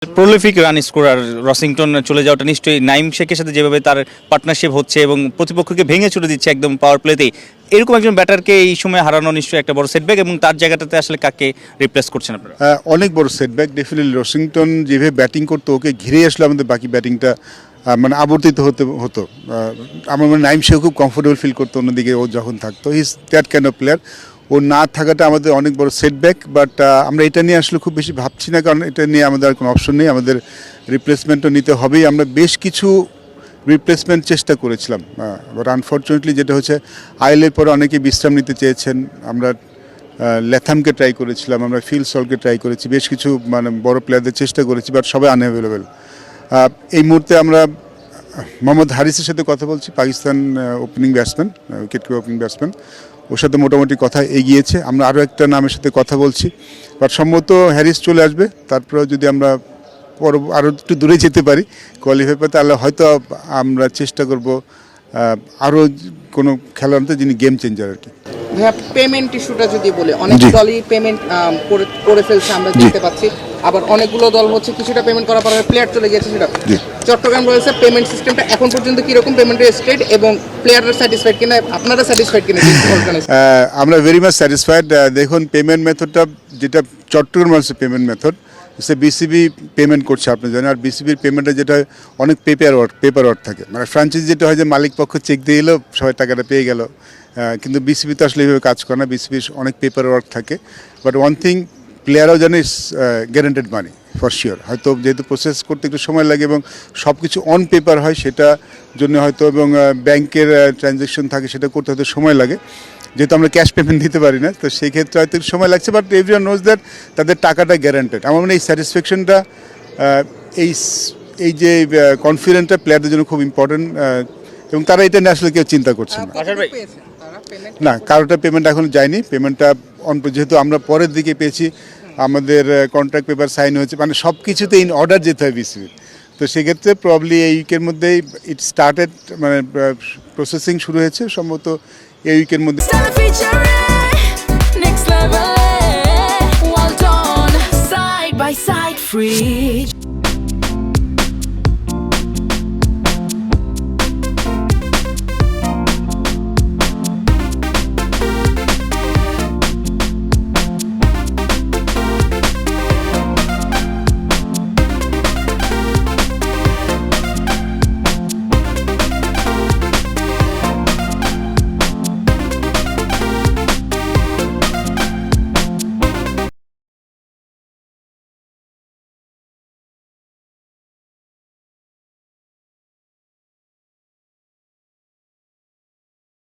Prolific run scorer Rossington চলে যাওয়াটা নিশ্চয়ই নাইম শেখের সাথে যেভাবে তার পার্টনারশিপ হচ্ছে এবং প্রতিপক্ষকে ভেঙে ছুটে দিচ্ছে একদম পাওয়ার প্লেতেই, এরকম একজন ব্যাটারকে এই সময় হারানো নিশ্চয়ই একটা বড় সেটব্যাক, এবং তার জায়গাটাতে আসলে কাকে রিপ্লেস করছেন আপনারা? অনেক বড় সেটব্যাক ডেফিনেটলি। রসিংটন যেভাবে ব্যাটিং করতো, ওকে ঘিরে আসলে আমাদের বাকি ব্যাটিংটা মানে আবর্তিত হতো। আমার মানে নাইম শেখ খুব কমফোর্টেবল ফিল করতো অন্যদিকে ও যখন থাকতো। He is that kind of player. ও না থাকাটা আমাদের অনেক বড় সেটব্যাক, বাট আমরা এটা নিয়ে আসলে খুব বেশি ভাবছি না, কারণ এটা নিয়ে আমাদের আর কোনো অপশন নেই। আমাদের রিপ্লেসমেন্টও নিতে হবেই। আমরা বেশ কিছু রিপ্লেসমেন্ট চেষ্টা করেছিলাম, বাট আনফর্চুনেটলি যেটা হচ্ছে আইএলের পরে অনেকে বিশ্রাম নিতে চেয়েছেন। আমরা ল্যাথামকে ট্রাই করেছিলাম, আমরা ফিল সলকে ট্রাই করেছি, বেশ কিছু মানে বড় প্লেয়ারদের চেষ্টা করেছি, বাট সবাই আনঅ্যাভেলেবেল। এই মুহূর্তে আমরা মোহাম্মদ হারিসের সাথে কথা বলছি, Pakistan opening batsman, wicket keeper opening batsman. ওর সাথে মোটামুটি কথা এগিয়েছে। আমরা আরও একটা নামের সাথে কথা বলছি, বাট সম্ভবত হ্যারিস চলে আসবে। তারপরেও যদি আমরা আরও একটু দূরে যেতে পারি কোয়ালিফাই পেতে, তাহলে হয়তো আমরা চেষ্টা করব আরও কোনো খেলোয়াড় আনতে যিনি গেম চেঞ্জার আর কি। ভাইয়া, পেমেন্ট ইস্যুটা যদি বলে, অনেক দলই পেমেন্ট করে ফেলছে আমরা দেখতে পাচ্ছি, আবার অনেকগুলো দল হচ্ছে কিছুটা পেমেন্ট করার পরে প্লেয়ার চলে গেছে। সেটা চট্টগ্রাম রয়েছে পেমেন্ট সিস্টেমটা এখন পর্যন্ত কিরকম পেমেন্টের স্টেট, এবং প্লেয়াররা স্যাটিসফাইড কিনা, আপনারা স্যাটিসফাইড কিনা? আমরা ভেরি মাচ স্যাটিসফাইড। দেখুন, পেমেন্ট মেথডটা যেটা চট্টগ্রাম রয়েছে পেমেন্ট মেথড, সে বিসিবি পেমেন্ট করছে আপনি জানেন। আর বিসিবির পেমেন্টে যেটা অনেক পেপার ওয়ার্ক থাকে, মানে ফ্র্যাঞ্চাইজি যেটা হয় যে মালিক পক্ষ চেক দিয়ে এলো, সবাই টাকাটা পেয়ে গেল, কিন্তু বিসিবি তো আসলে এইভাবে কাজ করে না। বিসিবির অনেক পেপার ওয়ার্ক থাকে, বাট ওয়ান থিং প্লেয়াররাও জানে গ্যারান্টেড মানি ফর শিওর। হয়তো যেহেতু প্রসেস করতে একটু সময় লাগে এবং সব কিছু অন পেপার হয়, সেটা জন্য হয়তো, এবং ব্যাংকের ট্রানজ্যাকশন থাকে, সেটা করতে হয়তো সময় লাগে, যেহেতু আমরা ক্যাশ পেমেন্ট দিতে পারি না। তো সেই ক্ষেত্রে হয়তো একটু সময় লাগছে, বাট এভরিওয়ান নোজ দ্যাট তাদের টাকাটা গ্যারান্টেড। আমার মনে হয় এই স্যাটিসফ্যাকশনটা, এই যে কনফিডেন্টটা প্লেয়ারদের জন্য খুব ইম্পর্টেন্ট, এবং তারা এটা নিয়ে আসলে কেউ চিন্তা করছে না। না, কারোটা পেমেন্ট এখন যায়নি। পেমেন্টটা যেহেতু আমরা পরের দিকে পেয়েছি, আমাদের কন্ট্রাক্ট পেপার সাইন হয়েছে, মানে সব কিছুতে ইন অর্ডার যেতে হয় বিসিবির। তো সেক্ষেত্রে প্রবলি এই উইকের মধ্যেই ইট স্টার্টেড, মানে প্রসেসিং শুরু হয়েছে সম্ভবত এই উইকের মধ্যে।